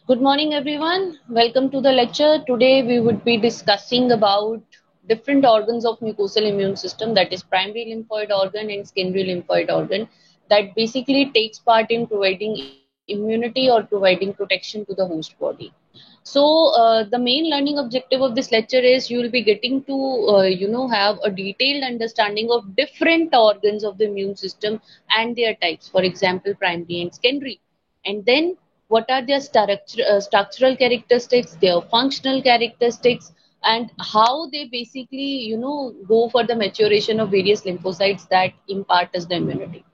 Good morning, everyone. Welcome to the lecture. Today we would be discussing about different organs of mucosal immune system, that is primary lymphoid organ and secondary lymphoid organ, that basically takes part in providing immunity or providing protection to the host body. So the main learning objective of this lecture is you will be getting to have a detailed understanding of different organs of the immune system and their types. For example, primary and secondary, and then what are their structural characteristics, their functional characteristics, and how they basically go for the maturation of various lymphocytes that impart us the immunity.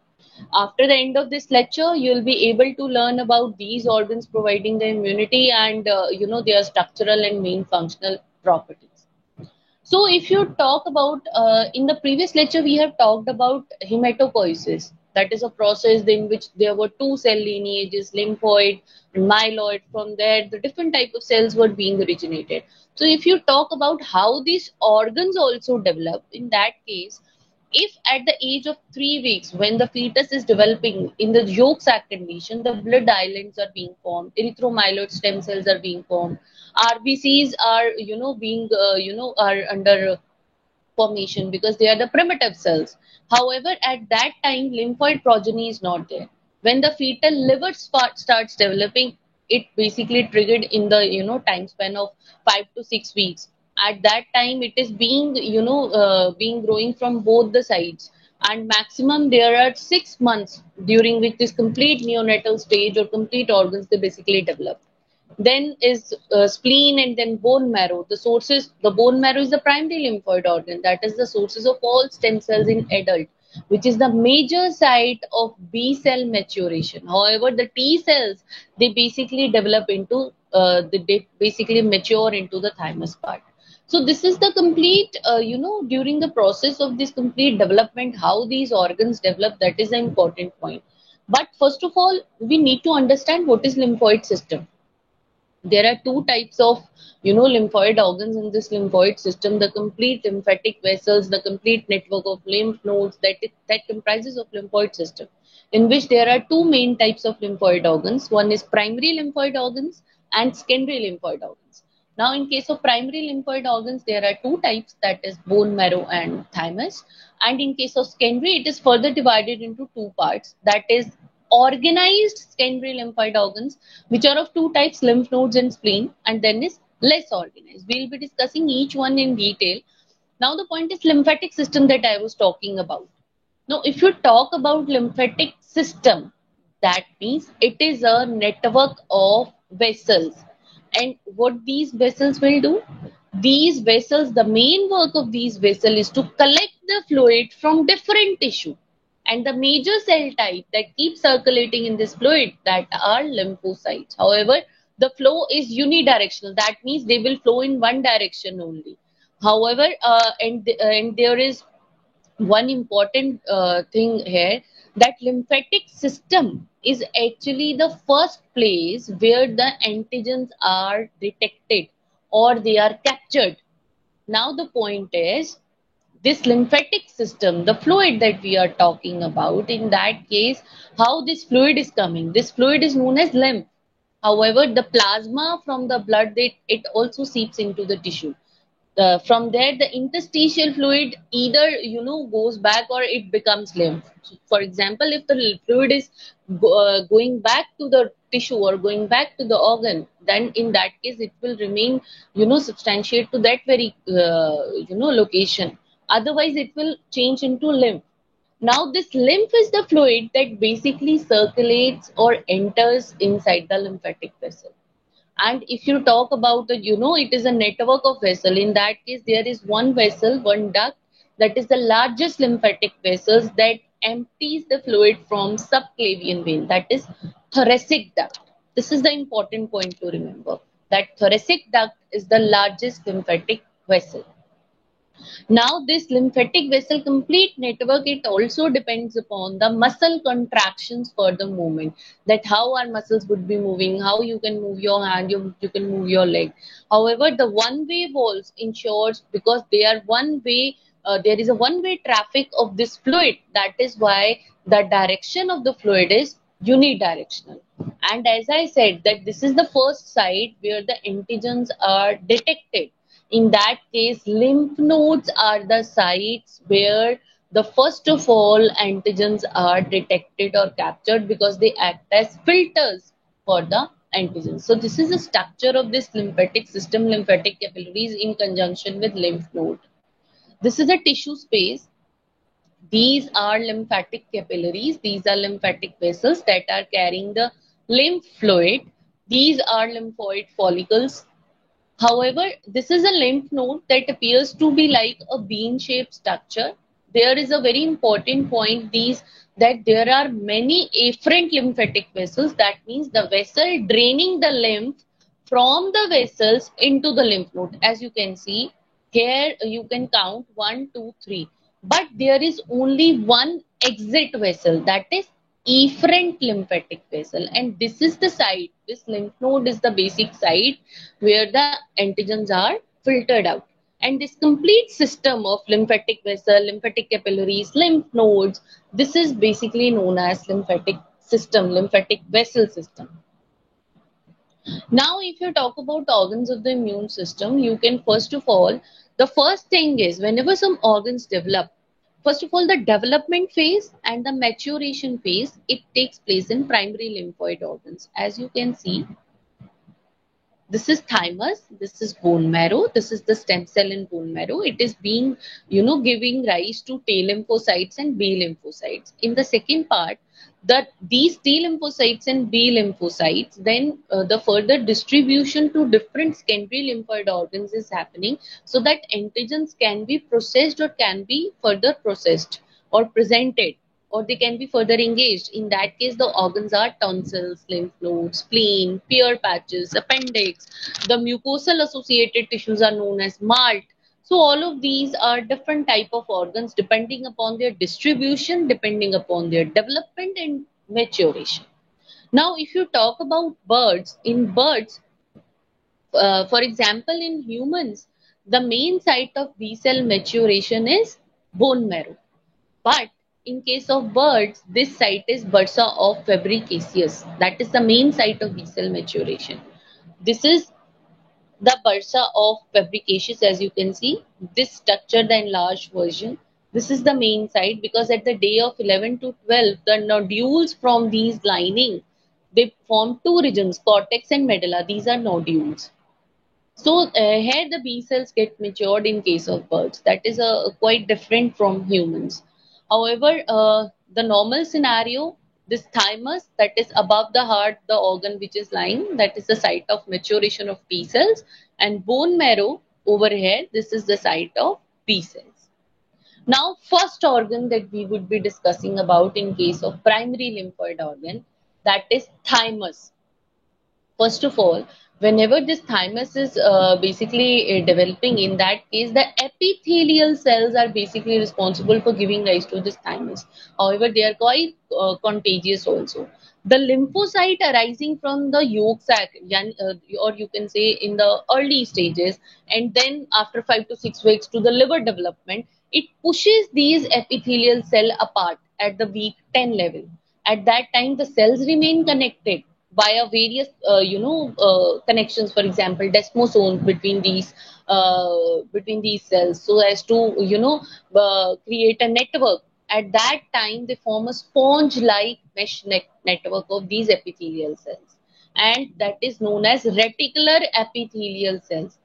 After the end of this lecture, you will be able to learn about these organs providing the immunity and their structural and main functional properties. So if you talk about, in the previous lecture, we have talked about hematopoiesis. That is a process in which there were two cell lineages, lymphoid and myeloid. From there, the different type of cells were being originated. So if you talk about how these organs also develop, in that case, if at the age of 3 weeks, when the fetus is developing in the yolk sac condition, the blood islands are being formed, erythromyeloid stem cells are being formed, RBCs are, are under formation because they are the primitive cells. However, at that time, lymphoid progeny is not there. When the fetal liver starts developing, it basically triggered in the time span of 5 to 6 weeks. At that time, it is being being growing from both the sides, and maximum there are 6 months during which this complete neonatal stage or complete organs they basically develop. Then is spleen and then bone marrow. The bone marrow is the primary lymphoid organ. That is the sources of all stem cells in adult, which is the major site of B cell maturation. However, the T cells, they basically develop into, they basically mature into the thymus part. So this is the complete, during the process of this complete development, how these organs develop, that is the important point. But first of all, we need to understand what is lymphoid system. There are two types of lymphoid organs in this lymphoid system: the complete lymphatic vessels, the complete network of lymph nodes, that comprises of lymphoid system, in which there are two main types of lymphoid organs. One is primary lymphoid organs and secondary lymphoid organs. Now in case of primary lymphoid organs, there are two types, that is bone marrow and thymus. And in case of secondary, it is further divided into two parts, that is organized secondary lymphoid organs, which are of two types, lymph nodes and spleen, and then is less organized. We'll be discussing each one in detail. Now the point is lymphatic system that I was talking about. Now if you talk about lymphatic system, that means it is a network of vessels. And what these vessels will do, these vessels, the main work of these vessels is to collect the fluid from different tissue, and the major cell type that keeps circulating in this fluid, that are lymphocytes. However, the flow is unidirectional. That means they will flow in one direction only. However, and there is one important thing here, that lymphatic system is actually the first place where the antigens are detected or they are captured. Now the point is, this lymphatic system, the fluid that we are talking about, in that case, how this fluid is coming, this fluid is known as lymph. However, the plasma from the blood, it also seeps into the tissue. From there, the interstitial fluid either goes back or it becomes lymph. So, for example, if the fluid is going back to the tissue or going back to the organ, then in that case it will remain substantiate to that very location. Otherwise, it will change into lymph. Now, this lymph is the fluid that basically circulates or enters inside the lymphatic vessel. And if you talk about the, it is a network of vessel. In that case, there is one vessel, one duct, that is the largest lymphatic vessels, that empties the fluid from subclavian vein, that is thoracic duct. This is the important point to remember, that thoracic duct is the largest lymphatic vessel. Now, this lymphatic vessel complete network, it also depends upon the muscle contractions for the movement, that how our muscles would be moving, how you can move your hand, you can move your leg. However, the one-way valves ensures, because they are one way, there is a one-way traffic of this fluid. That is why the direction of the fluid is unidirectional. And as I said, that this is the first site where the antigens are detected. In that case, lymph nodes are the sites where the first of all antigens are detected or captured, because they act as filters for the antigens. So this is the structure of this lymphatic system, lymphatic capillaries in conjunction with lymph node. This is a tissue space. These are lymphatic capillaries. These are lymphatic vessels that are carrying the lymph fluid. These are lymphoid follicles. However, this is a lymph node that appears to be like a bean-shaped structure. There is a very important point, these, that there are many afferent lymphatic vessels. That means the vessel draining the lymph from the vessels into the lymph node. As you can see here, you can count 1, 2, 3. But there is only one exit vessel, that is efferent lymphatic vessel, and this is the site, this lymph node is the basic site where the antigens are filtered out. And this complete system of lymphatic vessel, lymphatic capillaries, lymph nodes, this is basically known as lymphatic system, lymphatic vessel system. Now, if you talk about organs of the immune system, you can first of all, the first thing is whenever some organs develop, first of all, the development phase and the maturation phase, it takes place in primary lymphoid organs. As you can see, this is thymus, this is bone marrow, this is the stem cell in bone marrow. It is being, giving rise to T lymphocytes and B lymphocytes. In the second part, that these T lymphocytes and B lymphocytes, then the further distribution to different secondary lymphoid organs is happening, so that antigens can be processed or can be further processed or presented, or they can be further engaged. In that case, the organs are tonsils, lymph nodes, spleen, Peyer's patches, appendix. The mucosal associated tissues are known as malt. So all of these are different type of organs depending upon their distribution, depending upon their development and maturation. Now, if you talk about birds, in birds, for example, in humans, the main site of B cell maturation is bone marrow. But in case of birds, this site is bursa of fabricaceus. That is the main site of B cell maturation. This is the bursa of fabricaceus, as you can see. This structure, the enlarged version. This is the main site, because at the day of 11 to 12, the nodules from these lining, they form two regions, cortex and medulla. These are nodules. So here the B cells get matured in case of birds. That is quite different from humans. However, the normal scenario, this thymus that is above the heart, the organ which is lying, that is the site of maturation of T cells, and bone marrow over here, this is the site of B cells. Now, first organ that we would be discussing about in case of primary lymphoid organ, that is thymus. First of all, whenever this thymus is basically developing, in that case, the epithelial cells are basically responsible for giving rise to this thymus. However, they are quite contagious also. The lymphocyte arising from the yolk sac, or you can say in the early stages, and then after 5 to 6 weeks to the liver development, it pushes these epithelial cell apart at the week 10 level. At that time, the cells remain connected via various connections, for example desmosomes between these cells, so as to create a network. At that time, they form a sponge like mesh network of these epithelial cells, and that is known as reticular epithelial cells.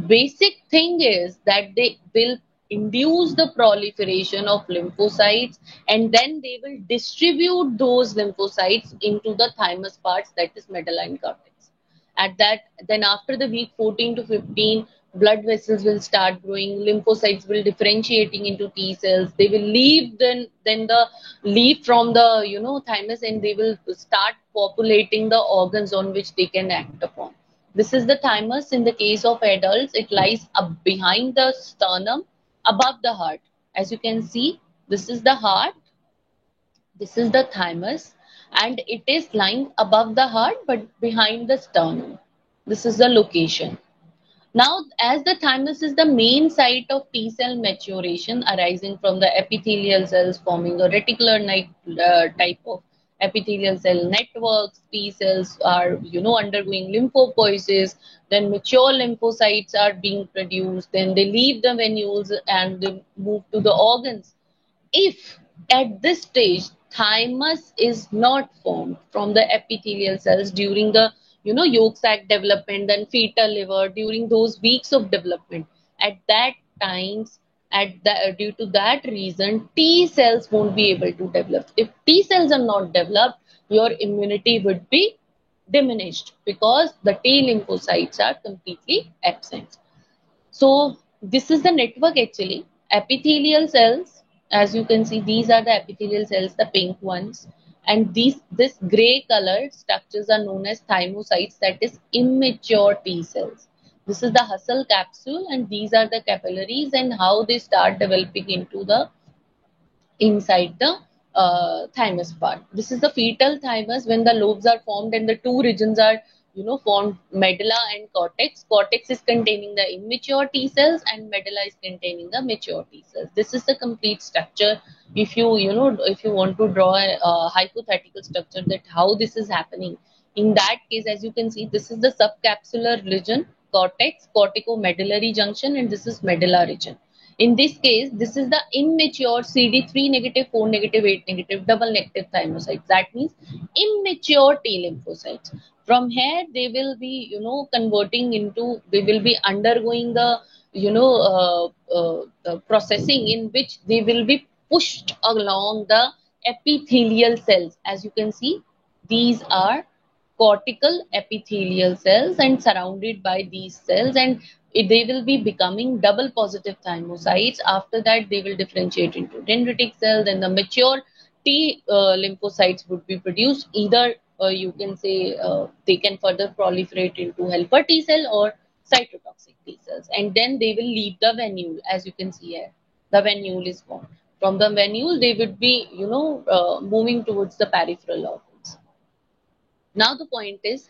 Basic thing is that they will induce the proliferation of lymphocytes, and then they will distribute those lymphocytes into the thymus parts, that is medulla and cortex. At that, then after the week 14 to 15, blood vessels will start growing, lymphocytes will differentiating into T cells, they will leave, then the leave from the thymus, and they will start populating the organs on which they can act upon. This is the thymus. In the case of adults, it lies up behind the sternum, above the heart. As you can see, this is the heart, this is the thymus, and it is lying above the heart but behind the sternum. This is the location. Now, as the thymus is the main site of T cell maturation arising from the epithelial cells forming a reticular type of epithelial cell networks. T cells are, undergoing lymphopoiesis. Then mature lymphocytes are being produced. Then they leave the venules and they move to the organs. If at this stage thymus is not formed from the epithelial cells during the yolk sac development, then fetal liver during those weeks of development, at that times, due to that reason, T cells won't be able to develop. If T cells are not developed, your immunity would be diminished because the T lymphocytes are completely absent. So this is the network actually. Epithelial cells, as you can see, these are the epithelial cells, the pink ones. And this gray colored structures are known as thymocytes, that is immature T cells. This is the Husserl capsule, and these are the capillaries and how they start developing into the inside the thymus part. This is the fetal thymus when the lobes are formed and the two regions are formed, medulla and cortex. Cortex is containing the immature T cells and medulla is containing the mature T cells. This is the complete structure. If if you want to draw a hypothetical structure that how this is happening, in that case, as you can see, this is the subcapsular region, cortex, corticomedullary junction, and this is medulla region. In this case, this is the immature CD3 negative, 4 negative, 8 negative, double negative thymocytes. That means immature T lymphocytes. From here, they will be, converting into, they will be undergoing the, processing in which they will be pushed along the epithelial cells. As you can see, these are cortical epithelial cells and surrounded by these cells, and they will be becoming double positive thymocytes. After that, they will differentiate into dendritic cells, and the mature T lymphocytes would be produced. Either you can say they can further proliferate into helper T cell or cytotoxic T cells, and then they will leave the venule. As you can see here, the venule is formed. From the venule, they would be moving towards the peripheral organs. Now the point is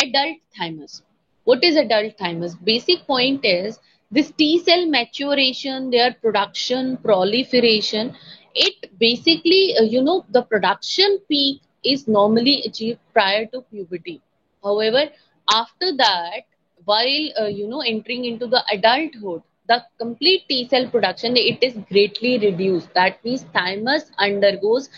adult thymus. What is adult thymus? Basic point is this T cell maturation, their production, proliferation. It basically, the production peak is normally achieved prior to puberty. However, after that, while entering into the adulthood, the complete T cell production, it is greatly reduced. That means thymus undergoes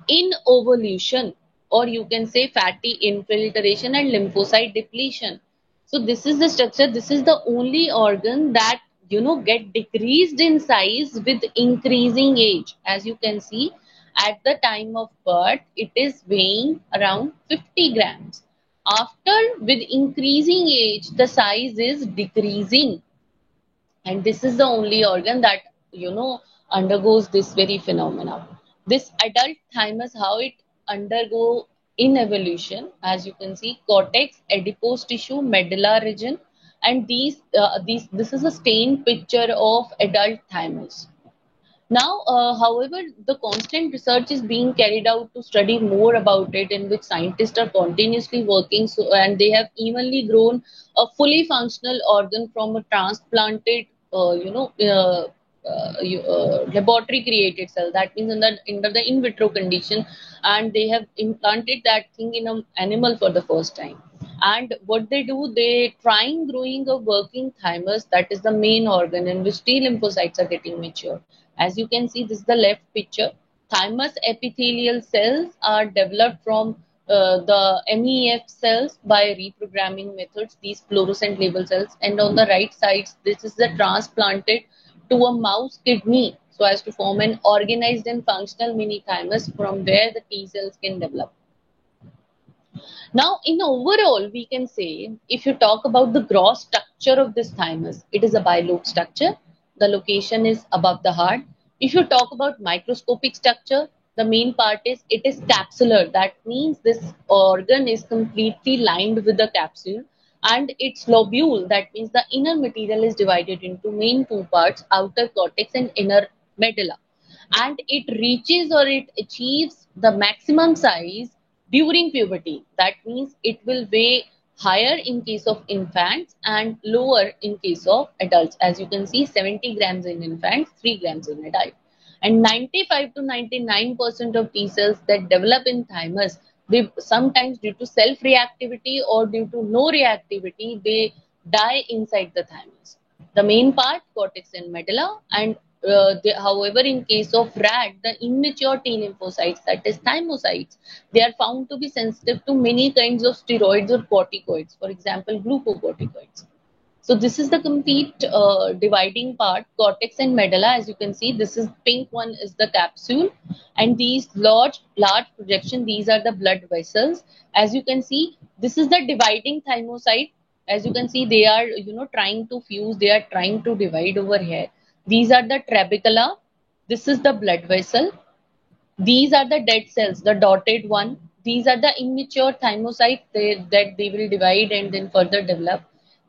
inevolution, or you can say fatty infiltration and lymphocyte depletion. So this is the structure. This is the only organ that get decreased in size with increasing age. As you can see, at the time of birth, it is weighing around 50 grams. After, with increasing age, the size is decreasing, and this is the only organ that undergoes this very phenomena. This adult thymus, how it undergo in evolution, as you can see, cortex, adipose tissue, medulla region, and these this is a stained picture of adult thymus. Now, however, the constant research is being carried out to study more about it, in which scientists are continuously working. So, and they have evenly grown a fully functional organ from a transplanted, laboratory created cell. That means under the in vitro condition, and they have implanted that thing in an animal for the first time. And what they do, they trying growing a working thymus, that is the main organ in which T lymphocytes are getting mature. As you can see, this is the left picture. Thymus epithelial cells are developed from the MEF cells by reprogramming methods, these fluorescent label cells. And on the right side, this is the transplanted to a mouse kidney so as to form an organized and functional mini thymus from where the T cells can develop. Now, in overall, we can say, if you talk about the gross structure of this thymus, it is a bilobe structure. The location is above the heart. If you talk about microscopic structure, the main part is it is capsular. That means this organ is completely lined with the capsule, and its lobule, that means the inner material, is divided into main two parts, outer cortex and inner medulla. And it reaches or it achieves the maximum size during puberty. That means it will weigh higher in case of infants and lower in case of adults. As you can see, 70 grams in infants, 3 grams in adult. And 95 to 99% of T cells that develop in thymus, they sometimes due to self reactivity or due to no reactivity, they die inside the thymus. The main part, cortex and medulla, and however, in case of rat, the immature T lymphocytes, that is thymocytes, they are found to be sensitive to many kinds of steroids or corticoids, for example, glucocorticoids. So this is the complete dividing part, cortex and medulla. As you can see, this is pink one is the capsule, and these large projection, these are the blood vessels. As you can see, this is the dividing thymocyte. As you can see, they are trying to fuse, they are trying to divide over here. These are the trabecula. This is the blood vessel. These are the dead cells, the dotted one. These are the immature thymocytes that they will divide and then further develop.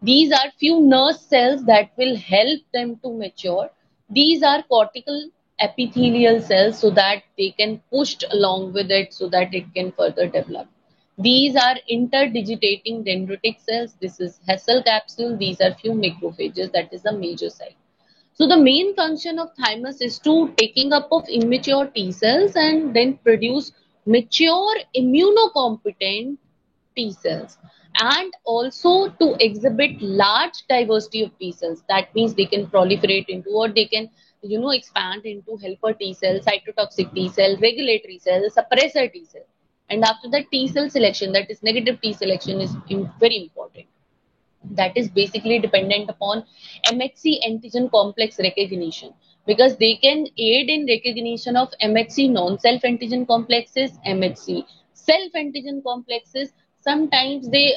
These are few nurse cells that will help them to mature. These are cortical epithelial cells so that they can pushed along with it so that it can further develop. These are interdigitating dendritic cells. This is Hessel capsule. These are few macrophages. That is the major site. So the main function of thymus is to taking up of immature T cells and then produce mature immunocompetent T cells, and also to exhibit large diversity of T cells. That means they can proliferate into, or they can expand into helper T cell, cytotoxic T cell, regulatory cell, suppressor T cell. And after that, T cell selection, that is negative T selection, is very important. That is basically dependent upon MHC antigen complex recognition, because they can aid in recognition of MHC non-self antigen complexes, MHC self antigen complexes. Sometimes they,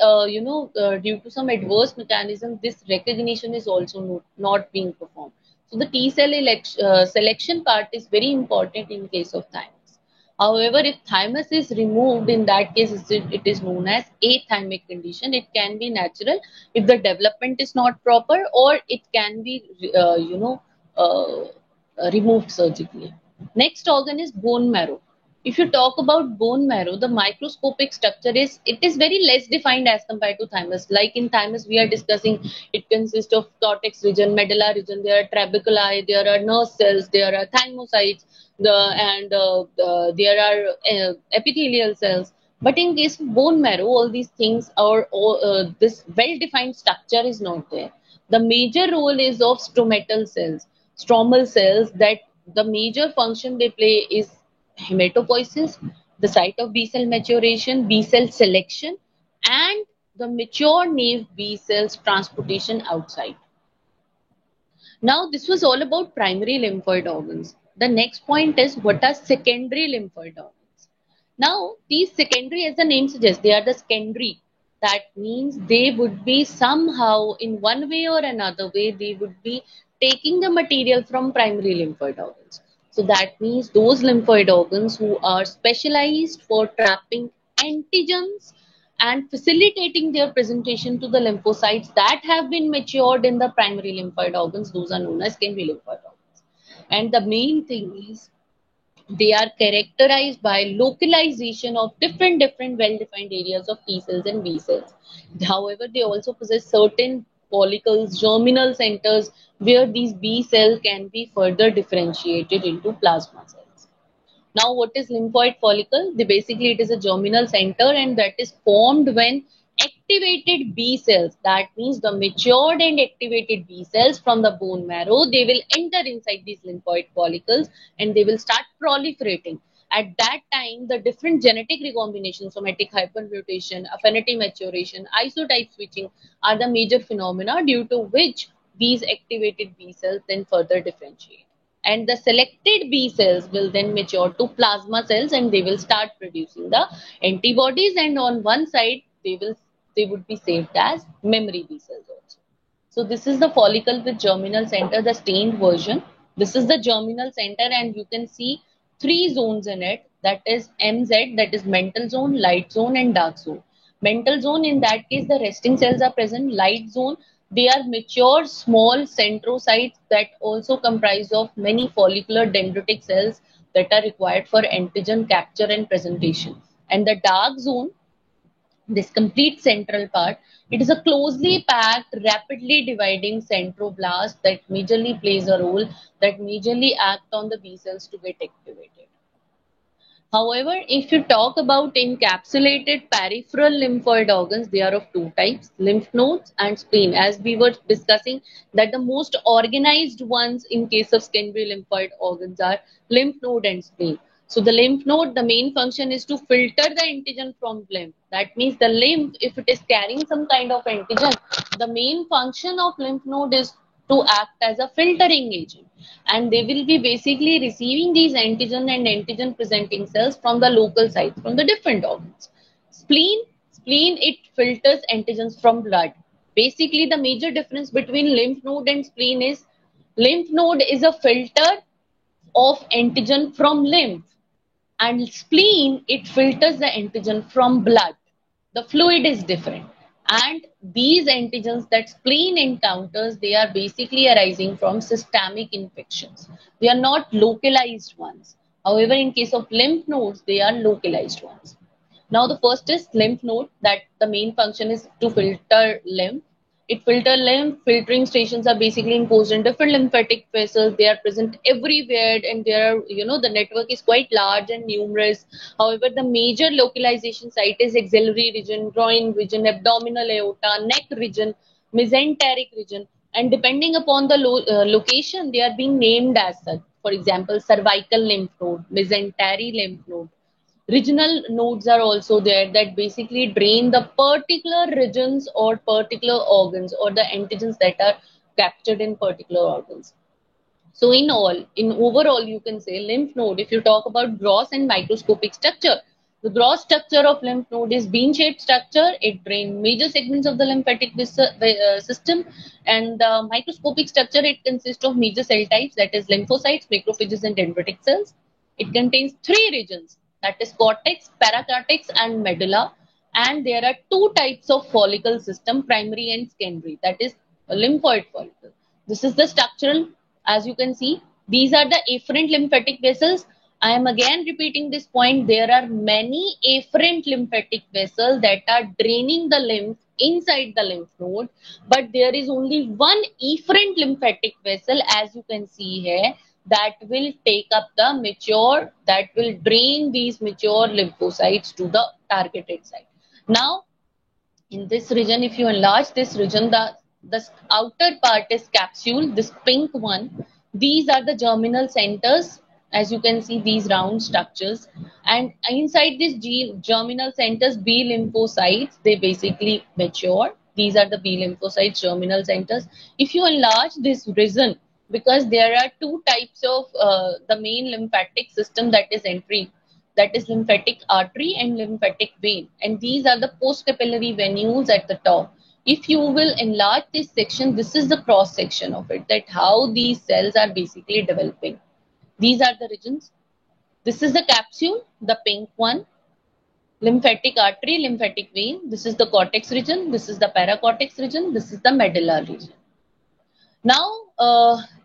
due to some adverse mechanism, this recognition is also not being performed. So the T cell selection part is very important in case of thymus. However, if thymus is removed, in that case, it is known as athymic condition. It can be natural if the development is not proper, or it can be, removed surgically. Next organ is bone marrow. If you talk about bone marrow, the microscopic structure is, it is very less defined as compared to thymus. Like in thymus, we are discussing, it consists of cortex region, medulla region, there are trabeculae, there are nerve cells, there are thymocytes, there are epithelial cells. But in case of bone marrow, all these things, this well-defined structure is not there. The major role is of stromal cells, that the major function they play is hematopoiesis, the site of B cell maturation, B cell selection, and the mature naive B cells transportation outside. Now, this was all about primary lymphoid organs. The next point is, what are secondary lymphoid organs? Now, these secondary, as the name suggests, they are the secondary. That means they would be somehow, in one way or another way, they would be taking the material from primary lymphoid organs. So that means those lymphoid organs who are specialized for trapping antigens and facilitating their presentation to the lymphocytes that have been matured in the primary lymphoid organs, those are known as secondary lymphoid organs. And the main thing is, they are characterized by localization of different well-defined areas of T cells and B cells. However, they also possess certain follicles, germinal centers, where these B cells can be further differentiated into plasma cells. Now, what is lymphoid follicle? Basically, it is a germinal center, and that is formed when activated B cells, that means the matured and activated B cells from the bone marrow, they will enter inside these lymphoid follicles and they will start proliferating. At that time, the different genetic recombinations, somatic hypermutation, affinity maturation, isotype switching, are the major phenomena due to which these activated B cells then further differentiate. And the selected B cells will then mature to plasma cells, and they will start producing the antibodies, and on one side they would be saved as memory B cells also. So this is the follicle with germinal center, the stained version. This is the germinal center, and you can see three zones in it. That is MZ, that is mental zone, light zone, and dark zone. Mental zone, in that case, the resting cells are present. Light zone, they are mature small centrocytes that also comprise of many follicular dendritic cells that are required for antigen capture and presentation. And the dark zone, this complete central part. It is a closely packed, rapidly dividing centroblast that majorly plays a role, that majorly act on the B cells to get activated. However, if you talk about encapsulated peripheral lymphoid organs, they are of two types, lymph nodes and spleen. As we were discussing, that the most organized ones in case of secondary lymphoid organs are lymph node and spleen. So the lymph node, the main function is to filter the antigen from lymph. That means the lymph, if it is carrying some kind of antigen, the main function of lymph node is to act as a filtering agent, and they will be basically receiving these antigen and antigen presenting cells from the local sites, from the different organs. Spleen, it filters antigens from blood. Basically, the major difference between lymph node and spleen is lymph node is a filter of antigen from lymph, and spleen, it filters the antigen from blood. The fluid is different, and these antigens that spleen encounters, they are basically arising from systemic infections. They are not localized ones. However, in case of lymph nodes, they are localized ones. Now the first is lymph node, that the main function is to filter lymph. It filter lymph. Filtering stations are basically enclosed in different lymphatic vessels. They are present everywhere, and the network is quite large and numerous. However, the major localization site is axillary region, groin region, abdominal aorta, neck region, mesenteric region, and depending upon the location, they are being named as such. For example, cervical lymph node, mesentery lymph node. Regional nodes are also there that basically drain the particular regions or particular organs or the antigens that are captured in particular organs. So in overall, you can say lymph node, if you talk about gross and microscopic structure, the gross structure of lymph node is bean-shaped structure. It drains major segments of the lymphatic system, and the microscopic structure, it consists of major cell types, that is lymphocytes, macrophages, and dendritic cells. It contains three regions, that is cortex, paracortex, and medulla. And there are two types of follicle system, primary and secondary, that is a lymphoid follicle. This is the structural. As you can see, these are the afferent lymphatic vessels. I am again repeating this point. There are many afferent lymphatic vessels that are draining the lymph inside the lymph node, but there is only one efferent lymphatic vessel, as you can see here, that will take up the mature, that will drain these mature lymphocytes to the targeted site. Now, in this region, if you enlarge this region, the outer part is capsule, this pink one. These are the germinal centers. As you can see, these round structures, and inside these germinal centers, B lymphocytes, they basically mature. These are the B lymphocytes, germinal centers. If you enlarge this region, because there are two types of the main lymphatic system that is entering, that is lymphatic artery and lymphatic vein, and these are the post capillary venules at the top. If you will enlarge this section, this is the cross section of it, that how these cells are basically developing. These are the regions. This is the capsule, the pink one, lymphatic artery, lymphatic vein. This is the cortex region, this is the paracortex region, this is the medulla region. Now,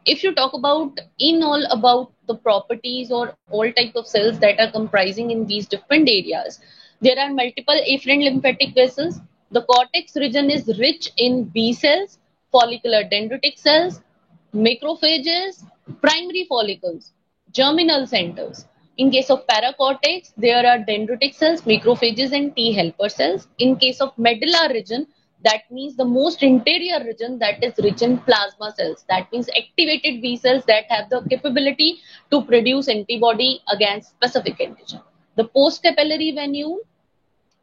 if you talk about the properties or all type of cells that are comprising in these different areas, there are multiple afferent lymphatic vessels. The cortex region is rich in B cells, follicular dendritic cells, macrophages, primary follicles, germinal centers. In case of paracortex, there are dendritic cells, macrophages, and T helper cells. In case of medulla region, that means the most interior region, that is rich in plasma cells. That means activated B cells that have the capability to produce antibody against specific antigen. The post capillary venule,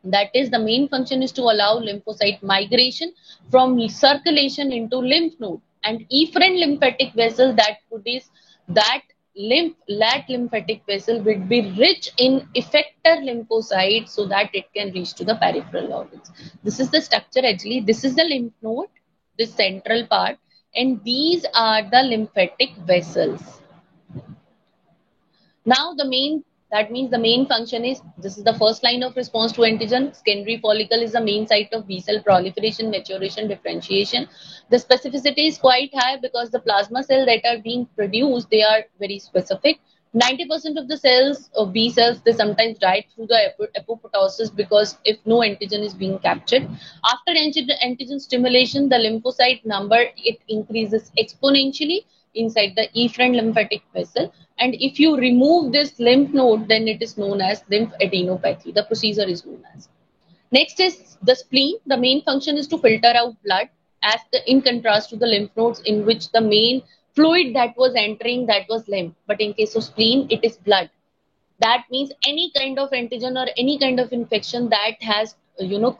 that is the main function is to allow lymphocyte migration from circulation into lymph node, and efferent lymphatic vessel, that produce that lymphatic vessel will be rich in effector lymphocytes so that it can reach to the peripheral organs. This is the structure actually. This is the lymph node, this central part, and these are the lymphatic vessels. Now that means the main function is, this is the first line of response to antigen. Secondary follicle is the main site of B cell proliferation, maturation, differentiation. The specificity is quite high because the plasma cells that are being produced, they are very specific. 90% of the cells, B cells, they sometimes die through the apoptosis because if no antigen is being captured. After antigen stimulation, the lymphocyte number, it increases exponentially inside the efferent lymphatic vessel. And if you remove this lymph node, then it is known as lymphadenopathy. The procedure is known as. Next is the spleen. The main function is to filter out blood, as in contrast to the lymph nodes, in which the main fluid that was entering, that was lymph. But in case of spleen, it is blood. That means any kind of antigen or any kind of infection that has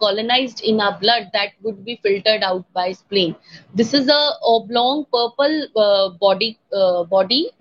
colonized in our blood, that would be filtered out by spleen. This is a oblong purple body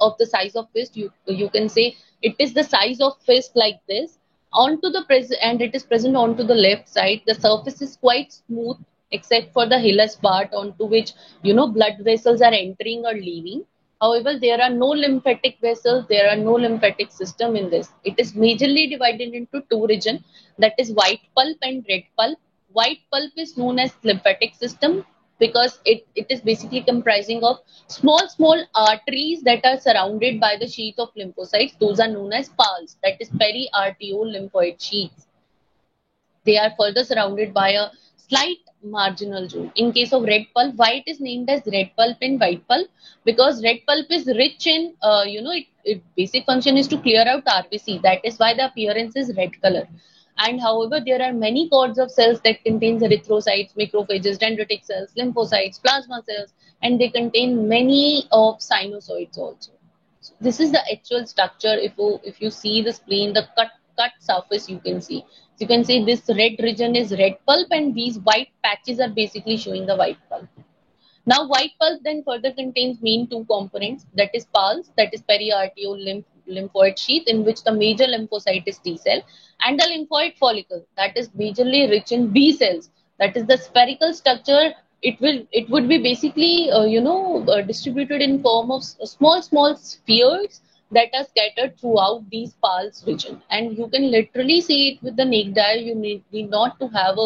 of the size of fist. You can say it is the size of fist, like this. Onto the and it is present onto the left side. The surface is quite smooth except for the hilus part, onto which blood vessels are entering or leaving. However, there are no lymphatic vessels, there are no lymphatic system in this. It is majorly divided into two regions, that is white pulp and red pulp. White pulp is known as lymphatic system because it is basically comprising of small arteries that are surrounded by the sheath of lymphocytes. Those are known as pals, that is periarterial lymphoid sheaths. They are further surrounded by a slight marginal zone. In case of red pulp, why it is named as red pulp and white pulp? Because red pulp is rich in, its basic function is to clear out RBC. That is why the appearance is red color. And however, there are many cords of cells that contains erythrocytes, macrophages, dendritic cells, lymphocytes, plasma cells, and they contain many of sinusoids also. So this is the actual structure. If you see the spleen, the cut surface, you can see. So you can see this red region is red pulp, and these white patches are basically showing the white pulp. Now, white pulp then further contains main two components, that is pulse, that is periarterial lymphoid sheath, in which the major lymphocyte is T cell, and the lymphoid follicle, that is majorly rich in B cells. That is the spherical structure. It would be basically distributed in form of small spheres that are scattered throughout these pulse region, and you can literally see it with the naked eye. You need not to have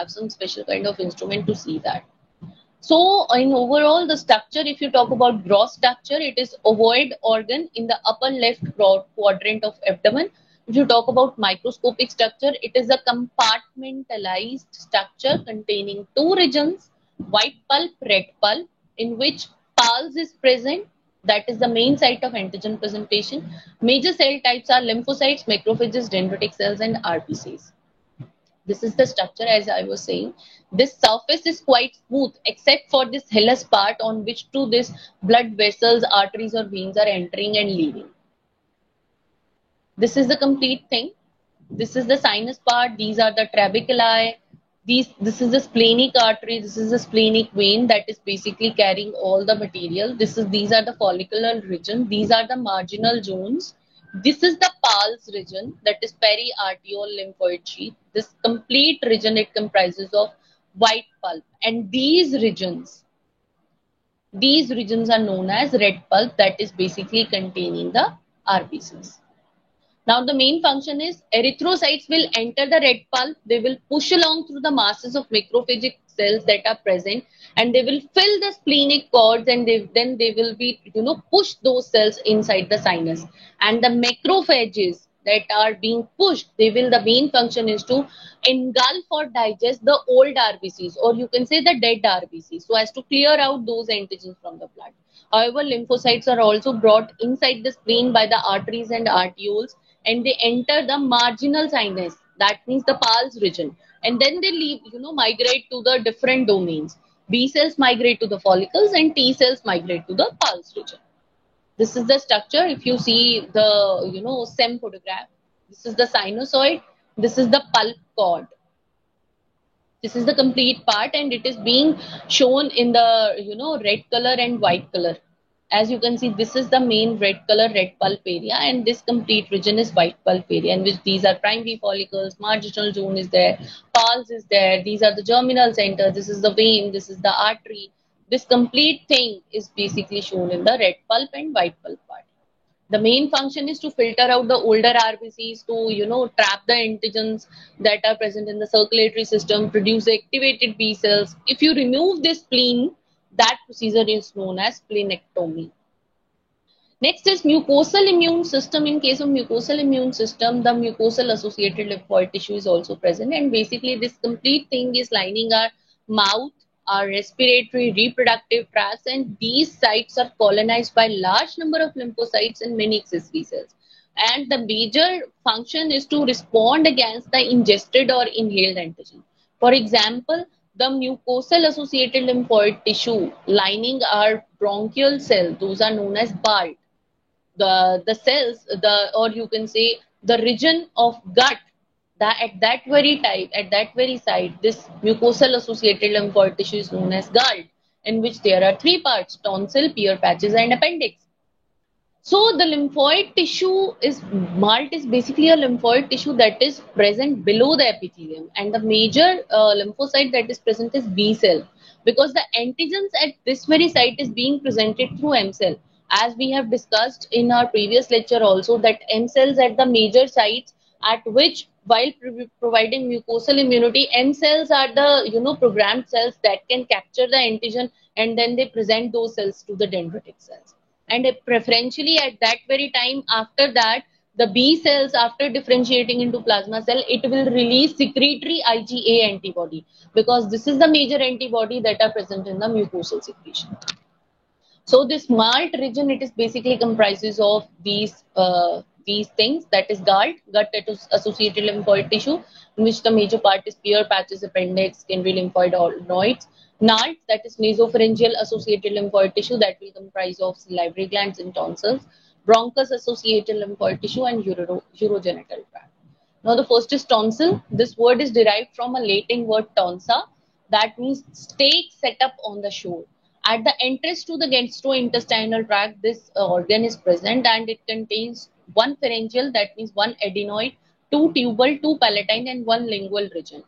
some special kind of instrument to see that. So, in overall, the structure, if you talk about gross structure, it is ovoid organ in the upper left quadrant of abdomen. If you talk about microscopic structure, it is a compartmentalized structure containing two regions, white pulp, red pulp, in which pulse is present. That is the main site of antigen presentation. Major cell types are lymphocytes, macrophages, dendritic cells, and RBCs. This is the structure, as I was saying. This surface is quite smooth except for this hilus part, on which to this blood vessels, arteries or veins are entering and leaving. This is the complete thing. This is the sinus part. These are the trabeculae. This is the splenic artery. This is the splenic vein that is basically carrying all the material. These are the follicular region. These are the marginal zones. This is the pulse region, that is periarterial lymphoid sheath. This complete region, it comprises of white pulp, and these regions are known as red pulp, that is basically containing the RBCs. Now, the main function is erythrocytes will enter the red pulp. They will push along through the masses of macrophagic cells that are present, and they will fill the splenic cords, and then they will be, push those cells inside the sinus. And the macrophages that are being pushed, the main function is to engulf or digest the old RBCs, or you can say the dead RBCs, so as to clear out those antigens from the blood. However, lymphocytes are also brought inside the spleen by the arteries and arterioles, and they enter the marginal sinus, that means the pulse region, and then they leave, migrate to the different domains. B cells migrate to the follicles, and T cells migrate to the pulse region. This is the structure. If you see the SEM photograph, this is the sinusoid, this is the pulp cord. This is the complete part, and it is being shown in the red color and white color. As you can see, this is the main red color, red pulp area, and this complete region is white pulp area, in which these are primary follicles, marginal zone is there, pulse is there, these are the germinal center, this is the vein, this is the artery. This complete thing is basically shown in the red pulp and white pulp part. The main function is to filter out the older RBCs, to trap the antigens that are present in the circulatory system, produce activated B cells. If you remove this spleen, that procedure is known as splenectomy. Next is mucosal immune system. In case of mucosal immune system, the mucosal associated lymphoid tissue is also present, and basically this complete thing is lining our mouth, our respiratory, reproductive tracts, and these sites are colonized by large number of lymphocytes and many accessory cells. And the major function is to respond against the ingested or inhaled antigen. For example, the mucosal associated lymphoid tissue lining our bronchial cell, those are known as BART. The cells, or you can say the region of gut, that at that very site, this mucosal associated lymphoid tissue is known as GALT, in which there are three parts: tonsil, Peyer's patches, and appendix. So the lymphoid tissue is MALT is basically a lymphoid tissue that is present below the epithelium, and the major lymphocyte that is present is B cell, because the antigens at this very site is being presented through M cell. As we have discussed in our previous lecture also, that M cells at the major sites at which, while providing mucosal immunity, M cells are the programmed cells that can capture the antigen, and then they present those cells to the dendritic cells. And preferentially at that very time, after that, the B cells, after differentiating into plasma cell, it will release secretory IgA antibody, because this is the major antibody that are present in the mucosal secretion. So this MALT region, it is basically comprises of these things, that is GALT, gut associated lymphoid tissue, in which the major part is Peyer's patches, appendix, Kendrick lymphoid organoids. NALT, that is nasopharyngeal associated lymphoid tissue, that will comprise of salivary glands and tonsils, bronchus associated lymphoid tissue, and urogenital tract. Now the first is tonsil. This word is derived from a Latin word tonsa, that means stake set up on the shore. At the entrance to the gastrointestinal tract, this organ is present, and it contains one pharyngeal, that means one adenoid, two tubal, two palatine, and one lingual region.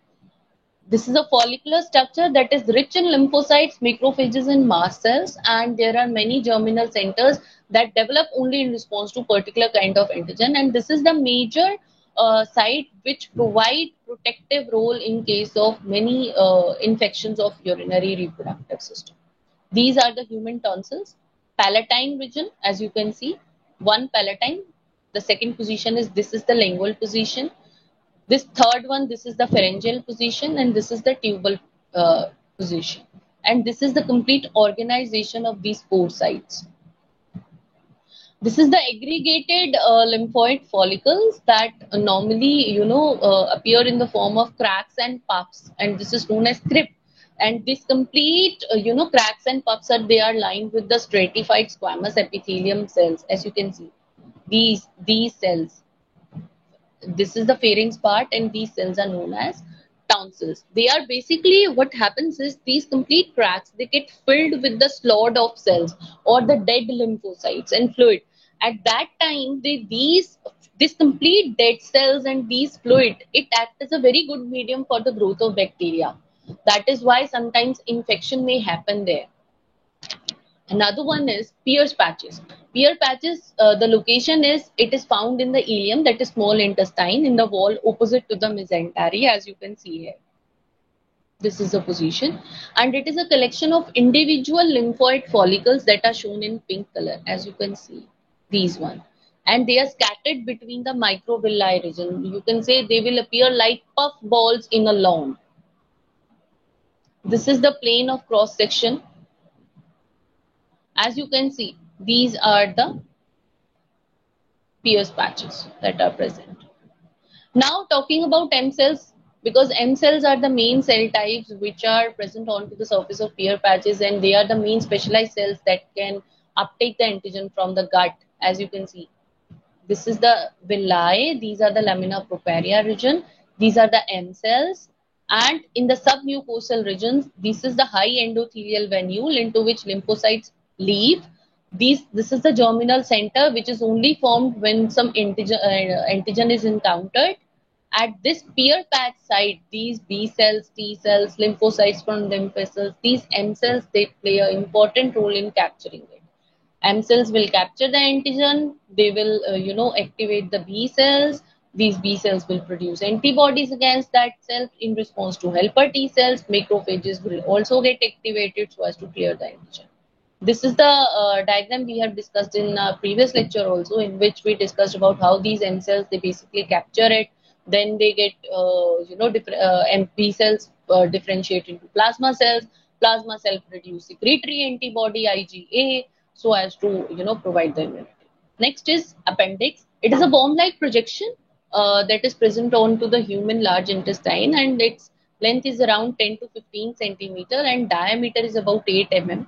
This is a follicular structure that is rich in lymphocytes, macrophages, and mast cells, and there are many germinal centers that develop only in response to particular kind of antigen, and this is the major site which provide protective role in case of many infections of urinary reproductive system. These are the human tonsils. Palatine region, as you can see, one palatine. The second position is, this is the lingual position. This third one, this is the pharyngeal position, and this is the tubal position. And this is the complete organization of these four sites. This is the aggregated lymphoid follicles that normally, appear in the form of cracks and puffs, and this is known as crypt. And this complete, cracks and puffs they are lined with the stratified squamous epithelium cells, as you can see. These cells. This is the pharynx part, and these cells are known as tonsils. They are basically, what happens is, these complete cracks, they get filled with the slod of cells or the dead lymphocytes and fluid. At that time, this complete dead cells and these fluid, it acts as a very good medium for the growth of bacteria. That is why sometimes infection may happen there. Another one is Peyer's patches. Peyer's patches, the location is, it is found in the ileum, that is small intestine, in the wall opposite to the mesentery, as you can see here. This is the position, and it is a collection of individual lymphoid follicles that are shown in pink color, as you can see, these one. And they are scattered between the microvilli region. You can say they will appear like puff balls in a lawn. This is the plane of cross section. As you can see, these are the Peyer's patches that are present. Now talking about M cells, because M cells are the main cell types which are present onto the surface of Peyer's patches, and they are the main specialized cells that can uptake the antigen from the gut, as you can see. This is the villi, these are the lamina propria region, these are the M cells, and in the submucosal regions, this is the high endothelial venule into which lymphocytes leave. This is the germinal center, which is only formed when some antigen is encountered. At this Peyer's patch site, these B cells, T cells, lymphocytes from lymph vessels, these M cells, they play an important role in capturing it. M cells will capture the antigen, they will, activate the B cells. These B cells will produce antibodies against that cell in response to helper T cells. Macrophages will also get activated so as to clear the antigen. This is the diagram we have discussed in previous lecture also, in which we discussed about how these M cells, they basically capture it, then they get B cells differentiate into plasma cells. Plasma cell produce secretory antibody IgA, so as to provide the immunity. Next is appendix. It is a bomb-like projection that is present onto the human large intestine, and its length is around 10 to 15 centimeter and diameter is about 8 mm,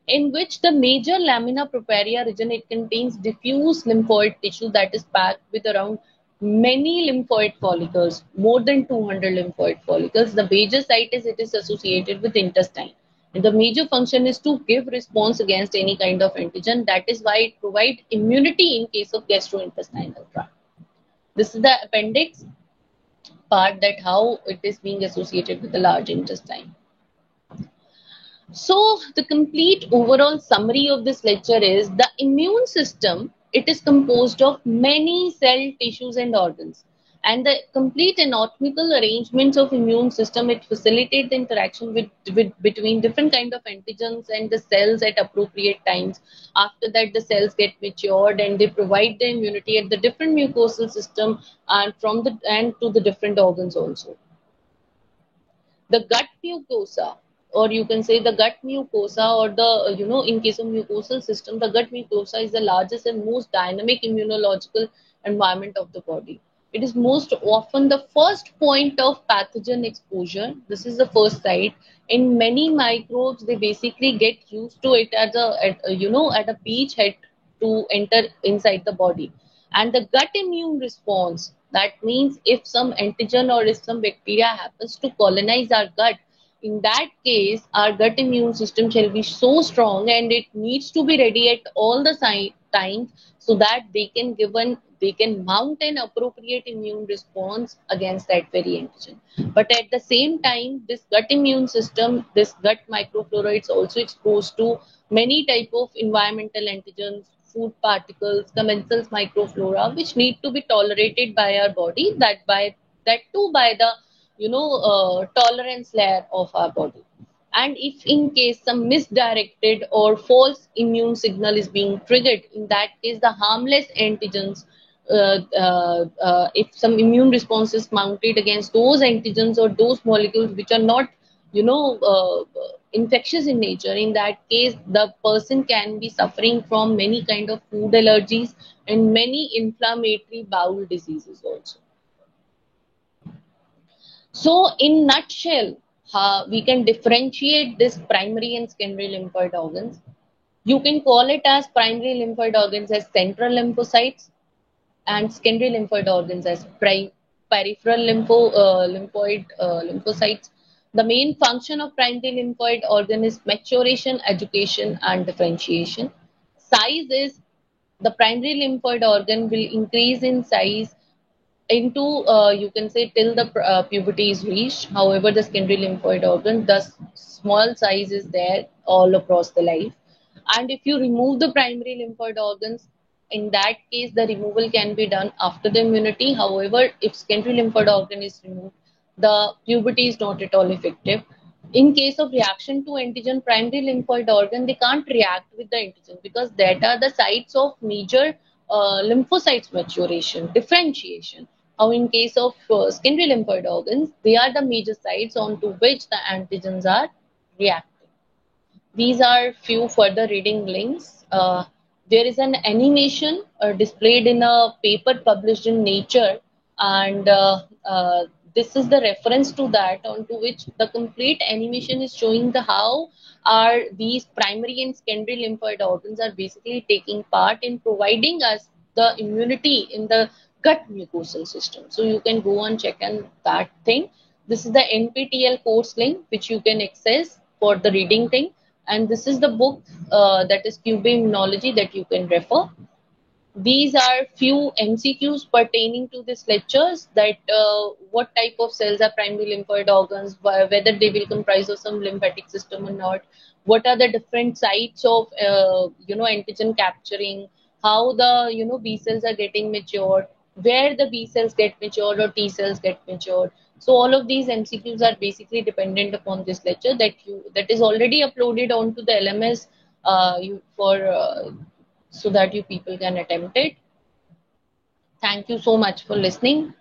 in which the major lamina propria region, it contains diffuse lymphoid tissue that is packed with around many lymphoid follicles, more than 200 lymphoid follicles. The major site is it is associated with intestine. And the major function is to give response against any kind of antigen. That is why it provides immunity in case of gastrointestinal tract. This is the appendix part, that how it is being associated with the large intestine. So the complete overall summary of this lecture is the immune system. It is composed of many cell tissues and organs, and the complete anatomical arrangements of immune system, it facilitates the interaction with between different kind of antigens and the cells at appropriate times. After that, the cells get matured and they provide the immunity at the different mucosal system and from the and to the different organs also. The gut mucosa, or you can say the gut mucosa, or the in case of mucosal system, the gut mucosa is the largest and most dynamic immunological environment of the body. It is most often the first point of pathogen exposure. This is the first site. In many microbes, they basically get used to it as at a beachhead to enter inside the body. And the gut immune response, that means if some antigen or if some bacteria happens to colonize our gut, in that case our gut immune system shall be so strong and it needs to be ready at all the times, so that they can mount an appropriate immune response against that very antigen. But at the same time, this gut immune system, this gut microflora, is also exposed to many type of environmental antigens, food particles, commensals microflora, which need to be tolerated by our body, that too by the tolerance layer of our body. And if in case some misdirected or false immune signal is being triggered, in that case the harmless antigens, if some immune response is mounted against those antigens or those molecules which are not you know uh, infectious in nature, in that case the person can be suffering from many kind of food allergies and many inflammatory bowel diseases also. So, in nutshell, we can differentiate this primary and secondary lymphoid organs. You can call it as primary lymphoid organs as central lymphocytes and secondary lymphoid organs as peripheral lymphocytes. The main function of primary lymphoid organ is maturation, education, and differentiation. Size is, the primary lymphoid organ will increase in size into you can say till the puberty is reached. However, the secondary lymphoid organ, the small size is there all across the life. And if you remove the primary lymphoid organs, in that case the removal can be done after the immunity. However, if secondary lymphoid organ is removed, the puberty is not at all effective. In case of reaction to antigen, primary lymphoid organ, they can't react with the antigen because that are the sites of major lymphocytes maturation, differentiation. How in case of secondary lymphoid organs, they are the major sites onto which the antigens are reacting. These are few further reading links. There is an animation displayed in a paper published in Nature, and this is the reference to that, onto which the complete animation is showing the how are these primary and secondary lymphoid organs are basically taking part in providing us the immunity in the gut mucosal system. So you can go and check on that thing. This is the NPTEL course link which you can access for the reading thing, and this is the book that is QB Immunology that you can refer. These are few MCQs pertaining to this lectures, that what type of cells are primary lymphoid organs, whether they will comprise of some lymphatic system or not, what are the different sites of antigen capturing, how the B cells are getting matured, where the B cells get matured or T cells get matured. So all of these MCQs are basically dependent upon this lecture that is already uploaded onto the LMS you for so that you people can attempt it. Thank you so much for listening.